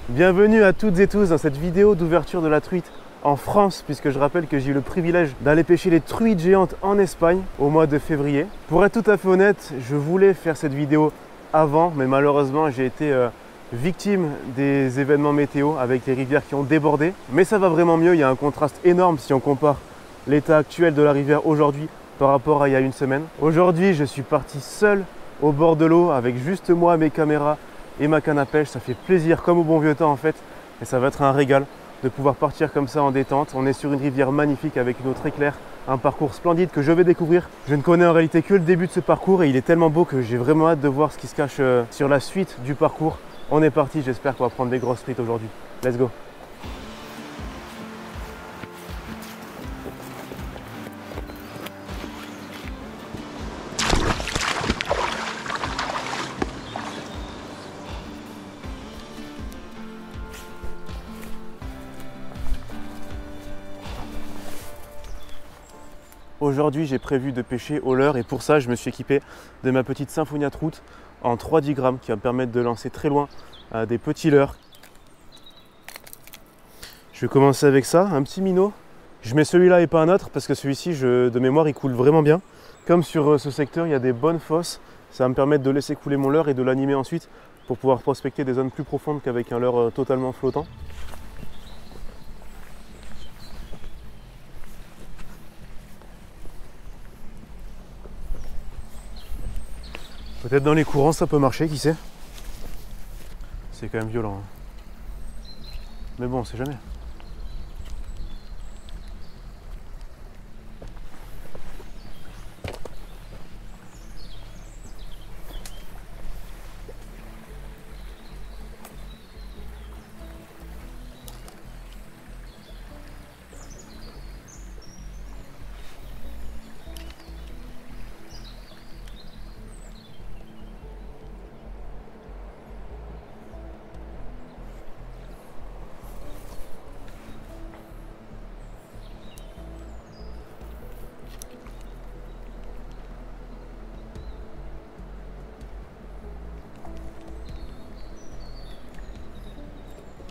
Bienvenue à toutes et tous dans cette vidéo d'ouverture de la truite en France, puisque je rappelle que j'ai eu le privilège d'aller pêcher les truites géantes en Espagne au mois de février. Pour être tout à fait honnête, je voulais faire cette vidéo avant, mais malheureusement j'ai été victime des événements météo avec les rivières qui ont débordé. Mais ça va vraiment mieux, il y a un contraste énorme si on compare l'état actuel de la rivière aujourd'hui par rapport à il y a une semaine. Aujourd'hui, je suis parti seul au bord de l'eau avec juste moi, mes caméras et ma canne à pêche. Ça fait plaisir comme au bon vieux temps en fait, et ça va être un régal de pouvoir partir comme ça en détente. On est sur une rivière magnifique avec une eau très claire, un parcours splendide que je vais découvrir. Je ne connais en réalité que le début de ce parcours et il est tellement beau que j'ai vraiment hâte de voir ce qui se cache sur la suite du parcours. On est parti, j'espère qu'on va prendre des grosses truites aujourd'hui. Let's go! Aujourd'hui, j'ai prévu de pêcher au leurre et pour ça, je me suis équipé de ma petite Symphonia Trout en 3-10 grammes qui va me permettre de lancer très loin des petits leurres. Je vais commencer avec ça, un petit minot. Je mets celui-là et pas un autre parce que celui-ci, de mémoire, il coule vraiment bien. Comme sur ce secteur, il y a des bonnes fosses, ça va me permettre de laisser couler mon leurre et de l'animer ensuite pour pouvoir prospecter des zones plus profondes qu'avec un leurre totalement flottant. Peut-être dans les courants ça peut marcher, qui sait. C'est quand même violent. Mais bon, on sait jamais.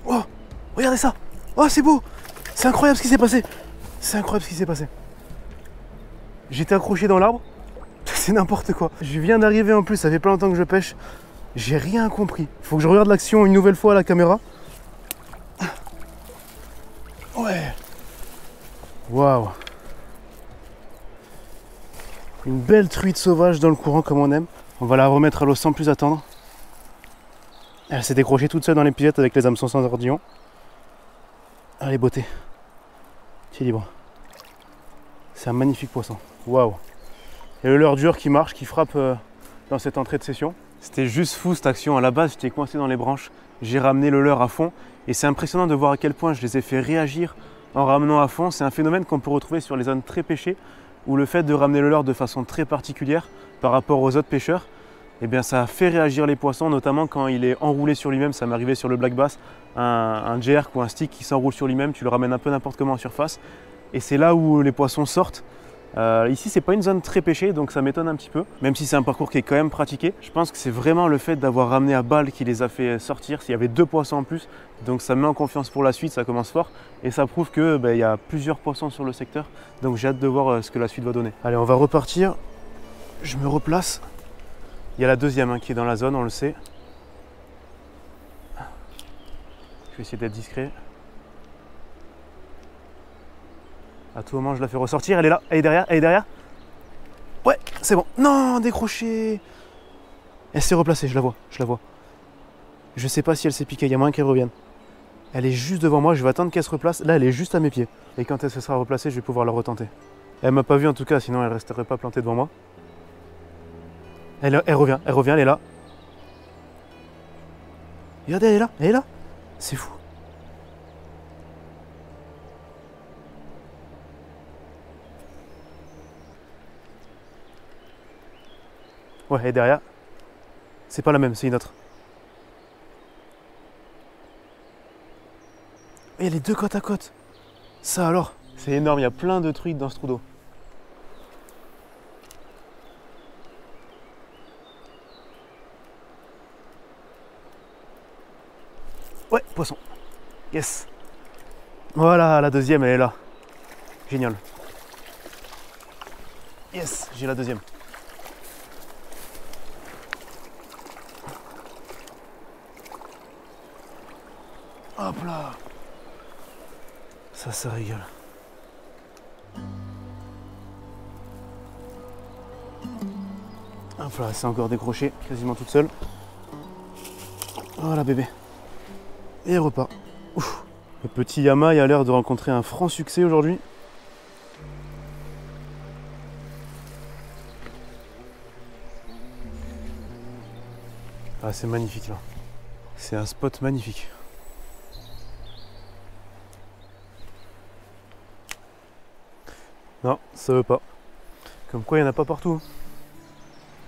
Oh, regardez ça! Oh, c'est beau! C'est incroyable ce qui s'est passé! C'est incroyable ce qui s'est passé. J'étais accroché dans l'arbre. C'est n'importe quoi. Je viens d'arriver en plus, ça fait pas longtemps que je pêche. J'ai rien compris. Faut que je regarde l'action une nouvelle fois à la caméra. Ouais. Waouh. Une belle truite sauvage dans le courant comme on aime. On va la remettre à l'eau sans plus attendre. Elle s'est décrochée toute seule dans les pilettes avec les hameçons sans ordillon. Allez, beauté. Tu es libre. C'est un magnifique poisson. Waouh. Et le leurre dur qui marche, qui frappe dans cette entrée de session. C'était juste fou cette action. À la base, j'étais coincé dans les branches. J'ai ramené le leurre à fond. Et c'est impressionnant de voir à quel point je les ai fait réagir en ramenant à fond. C'est un phénomène qu'on peut retrouver sur les zones très pêchées, où le fait de ramener le leurre de façon très particulière par rapport aux autres pêcheurs, eh bien, ça fait réagir les poissons, notamment quand il est enroulé sur lui-même. Ça m'est arrivé sur le black bass, un jerk ou un stick qui s'enroule sur lui-même, tu le ramènes un peu n'importe comment en surface. Et c'est là où les poissons sortent. Ici, c'est pas une zone très pêchée, donc ça m'étonne un petit peu, même si c'est un parcours qui est quand même pratiqué. Je pense que c'est vraiment le fait d'avoir ramené à balle qui les a fait sortir. S'il y avait 2 poissons en plus, donc ça me met en confiance pour la suite, ça commence fort. Et ça prouve que il y a plusieurs poissons sur le secteur, donc j'ai hâte de voir ce que la suite va donner. Allez, on va repartir. Je me replace. Il y a la deuxième qui est dans la zone, on le sait. Je vais essayer d'être discret. À tout moment, je la fais ressortir. Elle est là, elle est derrière, elle est derrière. Ouais, c'est bon. Non, décroché. Elle s'est replacée, je la vois, je la vois. Je sais pas si elle s'est piquée, il y a moyen qu'elle revienne. Elle est juste devant moi, je vais attendre qu'elle se replace. Là, elle est juste à mes pieds. Et quand elle se sera replacée, je vais pouvoir la retenter. Elle m'a pas vu en tout cas, sinon elle resterait pas plantée devant moi. Elle revient, elle est là. Regardez, elle est là, elle est là. C'est fou. Ouais, elle est derrière. C'est pas la même, c'est une autre. Et les deux côte à côte. Ça alors. C'est énorme, il y a plein de truites dans ce trou d'eau. Ouais, poisson. Yes. Voilà, la deuxième, elle est là. Génial. Yes, j'ai la deuxième. Hop là. Ça régale. Hop là, c'est encore décroché, quasiment toute seule. Voilà bébé. Et repas. Ouf. Le petit Yamaï a l'air de rencontrer un franc succès aujourd'hui. Ah, c'est magnifique là. C'est un spot magnifique. Non, ça veut pas. Comme quoi il n'y en a pas partout.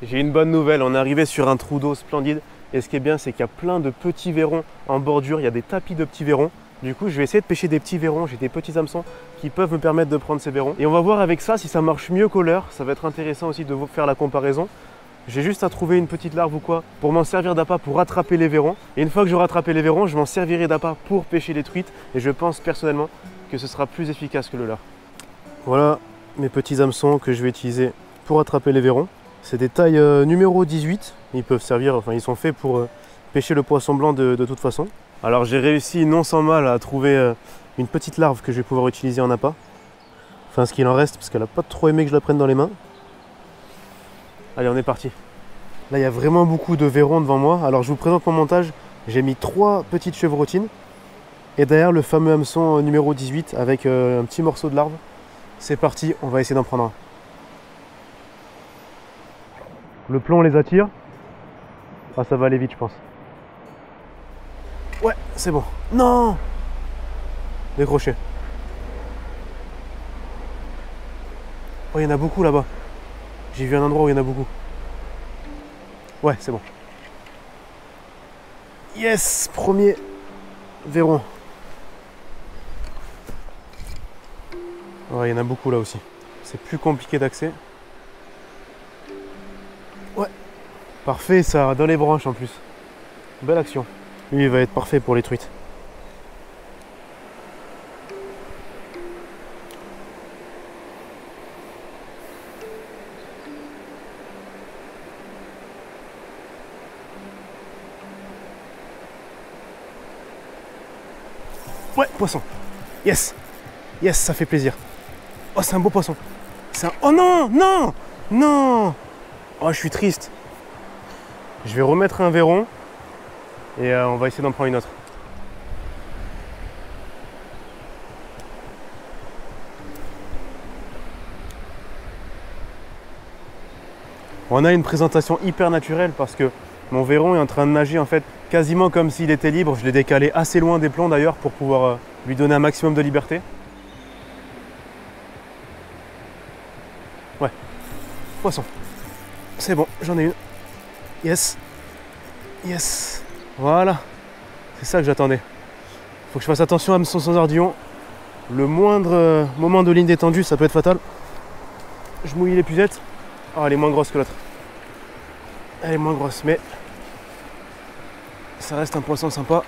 J'ai une bonne nouvelle, on est arrivé sur un trou d'eau splendide. Et ce qui est bien, c'est qu'il y a plein de petits vairons en bordure. Il y a des tapis de petits vairons. Du coup, je vais essayer de pêcher des petits vairons. J'ai des petits hameçons qui peuvent me permettre de prendre ces vairons. Et on va voir avec ça si ça marche mieux qu'au leurre. Ça va être intéressant aussi de vous faire la comparaison. J'ai juste à trouver une petite larve ou quoi pour m'en servir d'appât pour rattraper les vairons. Et une fois que j'aurai rattrapé les vairons, je m'en servirai d'appât pour pêcher les truites. Et je pense personnellement que ce sera plus efficace que le leurre. Voilà mes petits hameçons que je vais utiliser pour attraper les vairons. C'est des tailles numéro 18. Ils peuvent servir, enfin ils sont faits pour pêcher le poisson blanc de toute façon. Alors j'ai réussi non sans mal à trouver une petite larve que je vais pouvoir utiliser en appât. Enfin ce qu'il en reste parce qu'elle n'a pas trop aimé que je la prenne dans les mains. Allez, on est parti. Là il y a vraiment beaucoup de vairons devant moi. Alors je vous présente mon montage. J'ai mis 3 petites chevrotines. Et derrière le fameux hameçon numéro 18 avec un petit morceau de larve. C'est parti, on va essayer d'en prendre un. Le plomb les attire. Ah, ça va aller vite, je pense. Ouais, c'est bon. Non! Décroché. Oh, il y en a beaucoup là-bas. J'ai vu un endroit où il y en a beaucoup. Ouais, c'est bon. Yes! Premier vairon. Ouais, il y en a beaucoup là aussi. C'est plus compliqué d'accès. Ouais. Parfait ça, dans les branches en plus. Belle action. Lui il va être parfait pour les truites. Ouais, poisson. Yes. Yes, ça fait plaisir. Oh, c'est un beau poisson. Oh non, non, non. Oh, je suis triste. Je vais remettre un vairon et on va essayer d'en prendre une autre. On a une présentation hyper naturelle parce que mon vairon est en train de nager en fait quasiment comme s'il était libre. Je l'ai décalé assez loin des plombs d'ailleurs pour pouvoir lui donner un maximum de liberté. Ouais, poisson. C'est bon, j'en ai une. Yes. Yes. Voilà. C'est ça que j'attendais. Faut que je fasse attention à hameçon sans ardillon. Le moindre moment de ligne détendue, ça peut être fatal. Je mouille l'épuisette. Oh, elle est moins grosse que l'autre. Elle est moins grosse, mais ça reste un poisson sympa.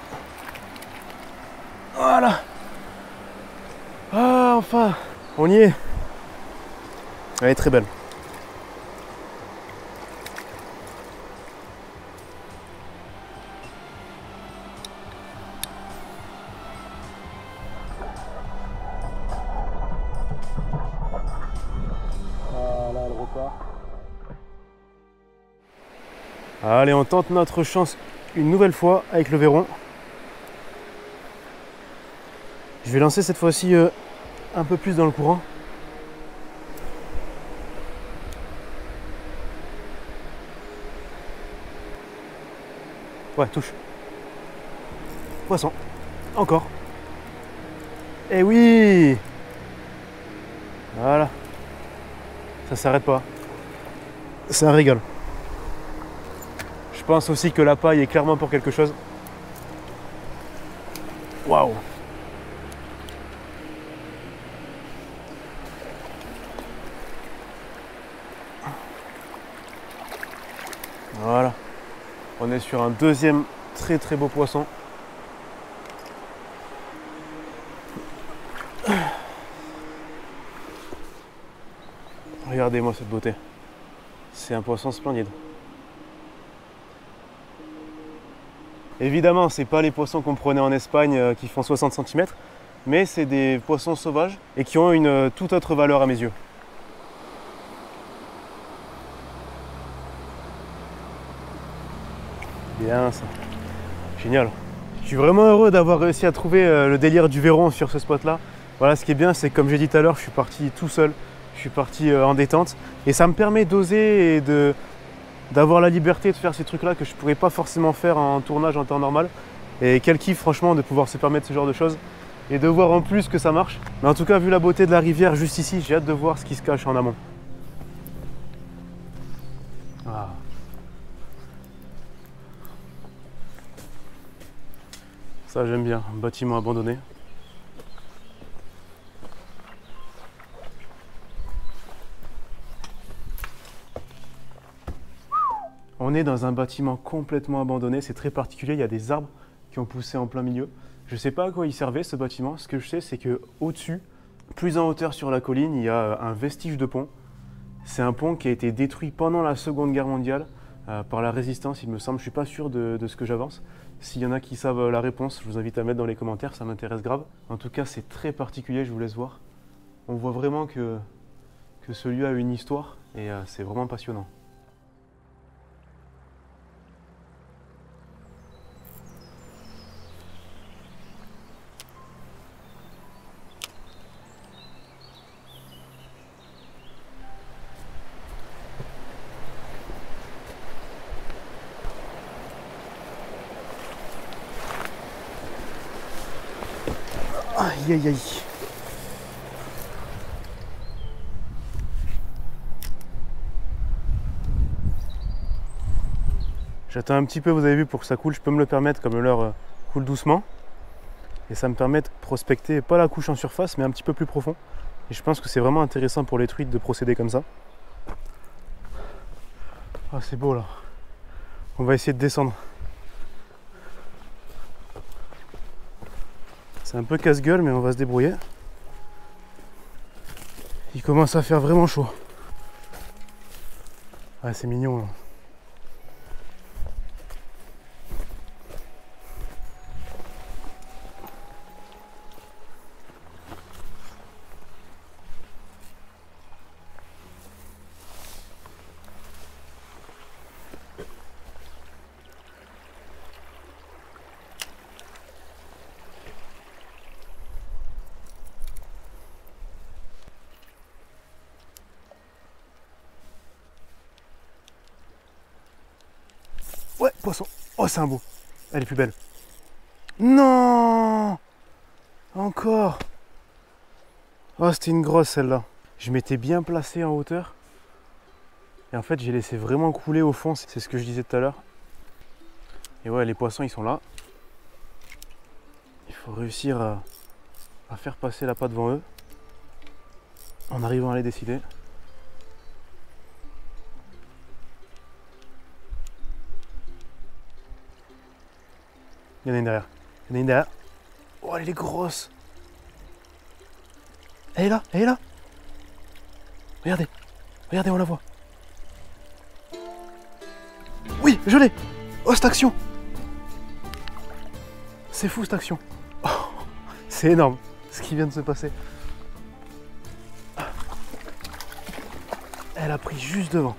Voilà. Ah, enfin, on y est. Elle est très belle. Voilà, elle repart. Allez, on tente notre chance une nouvelle fois avec le vairon. Je vais lancer cette fois-ci un peu plus dans le courant. Ouais, touche. Poisson. Encore. Eh oui! Voilà. Ça s'arrête pas. C'est un régal. Je pense aussi que la paille est clairement pour quelque chose. Waouh! Voilà. On est sur un deuxième très beau poisson. Regardez-moi cette beauté. C'est un poisson splendide. Évidemment, c'est pas les poissons qu'on prenait en Espagne qui font 60 cm, mais c'est des poissons sauvages et qui ont une toute autre valeur à mes yeux. Bien ça. Génial. Je suis vraiment heureux d'avoir réussi à trouver le délire du verron sur ce spot là. Voilà, ce qui est bien, c'est que comme j'ai dit tout à l'heure, je suis parti tout seul. Je suis parti en détente et ça me permet d'oser et d'avoir la liberté de faire ces trucs là que je pourrais pas forcément faire en tournage en temps normal. Et quel kiff franchement de pouvoir se permettre ce genre de choses et de voir en plus que ça marche. Mais en tout cas, vu la beauté de la rivière juste ici, j'ai hâte de voir ce qui se cache en amont. Ah. Ça j'aime bien, un bâtiment abandonné. On est dans un bâtiment complètement abandonné, c'est très particulier, il y a des arbres qui ont poussé en plein milieu. Je ne sais pas à quoi il servait ce bâtiment, ce que je sais c'est qu'au-dessus, plus en hauteur sur la colline, il y a un vestige de pont. C'est un pont qui a été détruit pendant la Seconde Guerre mondiale par la résistance, il me semble, je ne suis pas sûr de ce que j'avance. S'il y en a qui savent la réponse, je vous invite à mettre dans les commentaires, ça m'intéresse grave. En tout cas, c'est très particulier, je vous laisse voir. On voit vraiment que ce lieu a une histoire et c'est vraiment passionnant. Aïe aïe aïe. J'attends un petit peu, vous avez vu, pour que ça coule. Je peux me le permettre comme l'heure coule doucement. Et ça me permet de prospecter, pas la couche en surface, mais un petit peu plus profond. Et je pense que c'est vraiment intéressant pour les truites de procéder comme ça. Ah, c'est beau là. On va essayer de descendre. C'est un peu casse-gueule, mais on va se débrouiller. Il commence à faire vraiment chaud. Ah, c'est mignon là. Ouais, poisson. Oh, c'est un beau. Elle est plus belle. Non! Encore. Oh, c'était une grosse celle-là. Je m'étais bien placé en hauteur. Et en fait, j'ai laissé vraiment couler au fond. C'est ce que je disais tout à l'heure. Et ouais, les poissons, ils sont là. Il faut réussir à faire passer la patte devant eux. En arrivant à les décider. Il y en a une derrière. Il y en a une derrière. Oh, elle est grosse. Elle est là, elle est là. Regardez, regardez, on la voit. Oui, je l'ai. Oh, cette action. C'est fou cette action. Oh, c'est énorme ce qui vient de se passer. Elle a pris juste devant.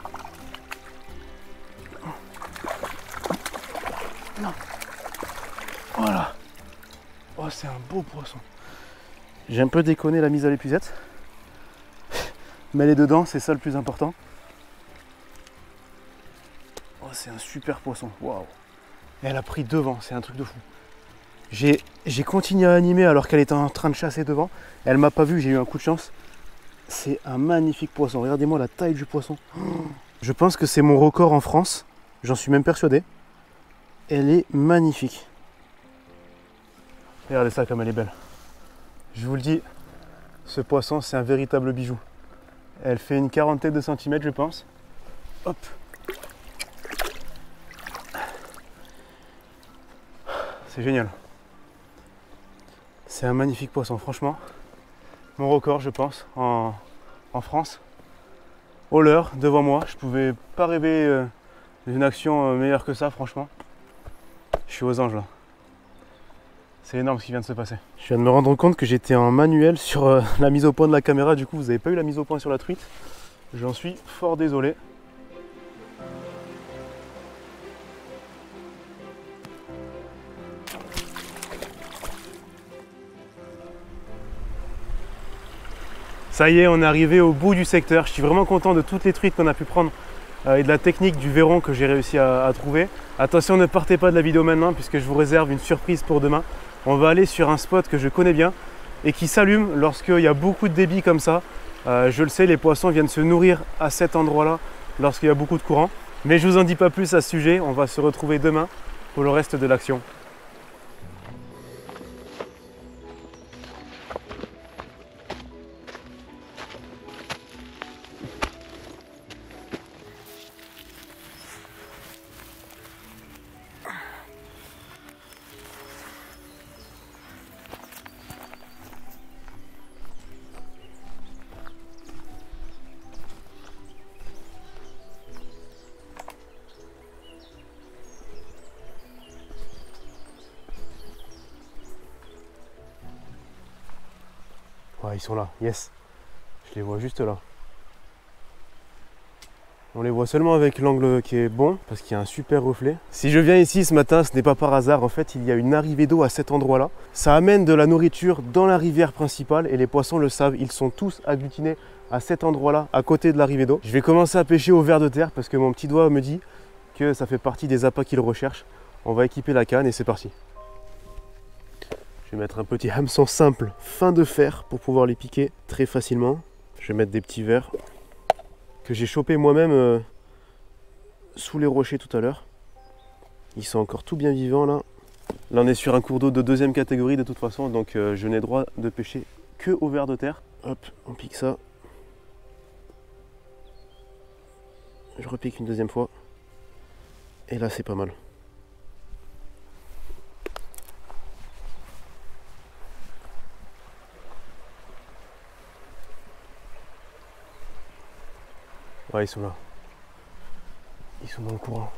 Non. Voilà. Oh, c'est un beau poisson. J'ai un peu déconné la mise à l'épuisette. Mais elle est dedans, c'est ça le plus important. Oh, c'est un super poisson. Waouh. Elle a pris devant, c'est un truc de fou. J'ai continué à animer alors qu'elle était en train de chasser devant. Elle m'a pas vu, j'ai eu un coup de chance. C'est un magnifique poisson. Regardez-moi la taille du poisson. Je pense que c'est mon record en France. J'en suis même persuadé. Elle est magnifique. Regardez ça comme elle est belle. Je vous le dis, ce poisson c'est un véritable bijou. Elle fait une quarantaine de centimètres je pense. Hop. C'est génial. C'est un magnifique poisson, franchement. Mon record je pense en France. au leurre devant moi. Je pouvais pas rêver d'une action meilleure que ça, franchement. Je suis aux anges là. C'est énorme ce qui vient de se passer. Je viens de me rendre compte que j'étais en manuel sur la mise au point de la caméra. Du coup, vous n'avez pas eu la mise au point sur la truite. J'en suis fort désolé. Ça y est, on est arrivé au bout du secteur. Je suis vraiment content de toutes les truites qu'on a pu prendre et de la technique du verron que j'ai réussi à trouver. Attention, ne partez pas de la vidéo maintenant puisque je vous réserve une surprise pour demain. On va aller sur un spot que je connais bien et qui s'allume lorsqu'il y a beaucoup de débit comme ça. Je le sais, les poissons viennent se nourrir à cet endroit-là lorsqu'il y a beaucoup de courant. Mais je vous en dis pas plus à ce sujet. On va se retrouver demain pour le reste de l'action. Ouais, ils sont là, yes. Je les vois juste là. On les voit seulement avec l'angle qui est bon, parce qu'il y a un super reflet. Si je viens ici ce matin, ce n'est pas par hasard. En fait, il y a une arrivée d'eau à cet endroit-là. Ça amène de la nourriture dans la rivière principale et les poissons le savent. Ils sont tous agglutinés à cet endroit-là, à côté de l'arrivée d'eau. Je vais commencer à pêcher au ver de terre parce que mon petit doigt me dit que ça fait partie des appâts qu'il recherche. On va équiper la canne et c'est parti. Je vais mettre un petit hameçon simple fin de fer pour pouvoir les piquer très facilement. Je vais mettre des petits vers que j'ai chopés moi-même sous les rochers tout à l'heure. Ils sont encore tout bien vivants là. Là on est sur un cours d'eau de deuxième catégorie de toute façon, donc je n'ai droit de pêcher que au ver de terre. Hop, on pique ça. Je repique une deuxième fois. Et là c'est pas mal. Ouais, ils sont là. Ils sont dans le courant.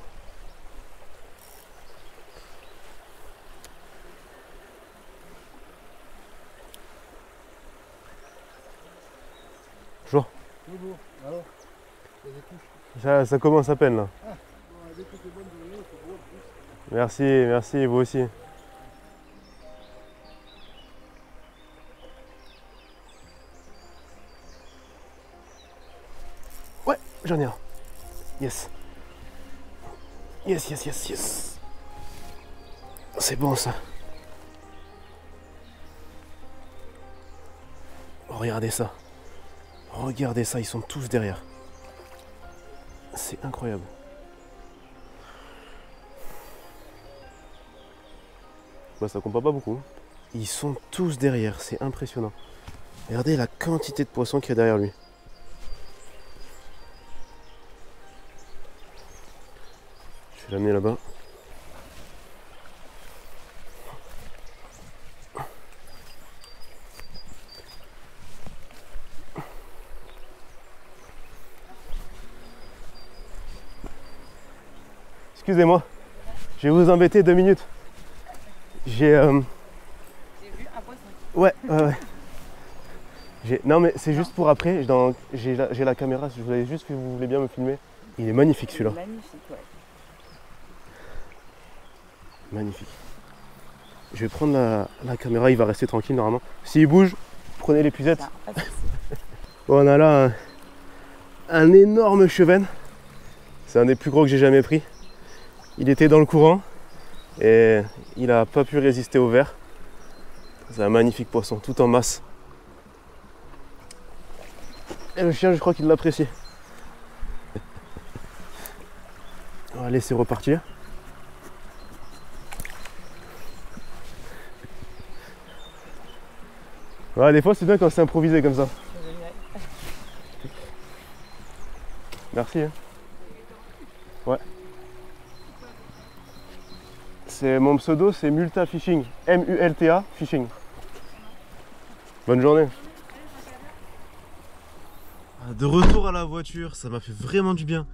Bonjour. Bonjour. Alors, il y a des touches. Ça commence à peine là. Ah, bon, dès que c'est bonne journée, c'est beau en plus. Merci, merci, vous aussi. Ouais, j'en ai un. Yes. Yes, yes, yes, yes. C'est bon ça. Regardez ça. Regardez ça, ils sont tous derrière. C'est incroyable. Bah ça compte pas beaucoup. Ils sont tous derrière, c'est impressionnant. Regardez la quantité de poissons qu'il y a derrière lui. Je vais l'amener là-bas. Excusez-moi, je vais vous embêter 2 minutes. J'ai vu un poisson. Ouais. Non mais c'est juste pour après, j'ai la caméra, je voulais juste que vous voulez bien me filmer. Il est magnifique celui-là. Magnifique, ouais. Magnifique. Je vais prendre la caméra, il va rester tranquille normalement. S'il bouge, prenez l'épuisette. Bon, on a là un énorme chevenne. C'est un des plus gros que j'ai jamais pris. Il était dans le courant et il n'a pas pu résister au ver. C'est un magnifique poisson, tout en masse. Et le chien, je crois qu'il l'apprécie. On va laisser repartir. Ouais, des fois c'est bien quand c'est improvisé comme ça. Merci. Hein. Ouais. Mon pseudo c'est Multa Fishing. M-U-L-T-A Fishing. Bonne journée. de retour à la voiture, ça m'a fait vraiment du bien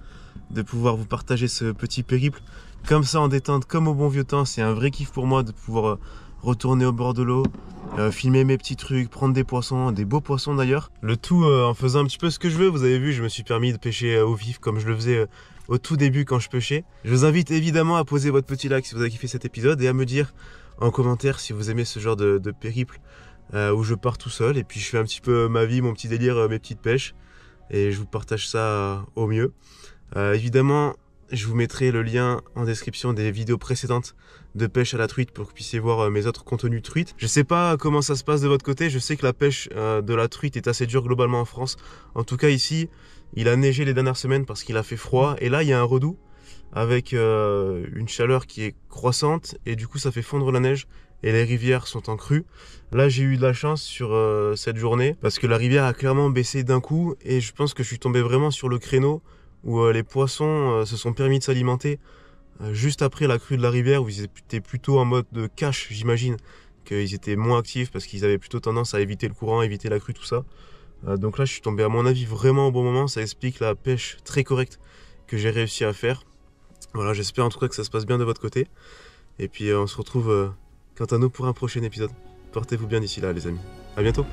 de pouvoir vous partager ce petit périple comme ça en détente, comme au bon vieux temps. C'est un vrai kiff pour moi de pouvoir retourner au bord de l'eau, filmer mes petits trucs, prendre des poissons, des beaux poissons d'ailleurs. Le tout en faisant un petit peu ce que je veux. Vous avez vu, je me suis permis de pêcher au vif comme je le faisais au tout début quand je pêchais. Je vous invite évidemment à poser votre petit like si vous avez kiffé cet épisode et à me dire en commentaire si vous aimez ce genre de périple où je pars tout seul et puis je fais un petit peu ma vie, mon petit délire, mes petites pêches et je vous partage ça au mieux. Évidemment, je vous mettrai le lien en description des vidéos précédentes de pêche à la truite pour que vous puissiez voir mes autres contenus de truite. Je sais pas comment ça se passe de votre côté, je sais que la pêche de la truite est assez dure globalement en France. En tout cas ici, il a neigé les dernières semaines parce qu'il a fait froid et là il y a un redout avec une chaleur qui est croissante et du coup ça fait fondre la neige et les rivières sont en crue. Là j'ai eu de la chance sur cette journée parce que la rivière a clairement baissé d'un coup et je pense que je suis tombé vraiment sur le créneau où les poissons se sont permis de s'alimenter juste après la crue de la rivière où ils étaient plutôt en mode de cache, j'imagine qu'ils étaient moins actifs parce qu'ils avaient plutôt tendance à éviter le courant, éviter la crue, tout ça. Donc là je suis tombé à mon avis vraiment au bon moment, ça explique la pêche très correcte que j'ai réussi à faire. Voilà, j'espère en tout cas que ça se passe bien de votre côté et puis on se retrouve quant à nous pour un prochain épisode. Portez-vous bien d'ici là les amis, à bientôt.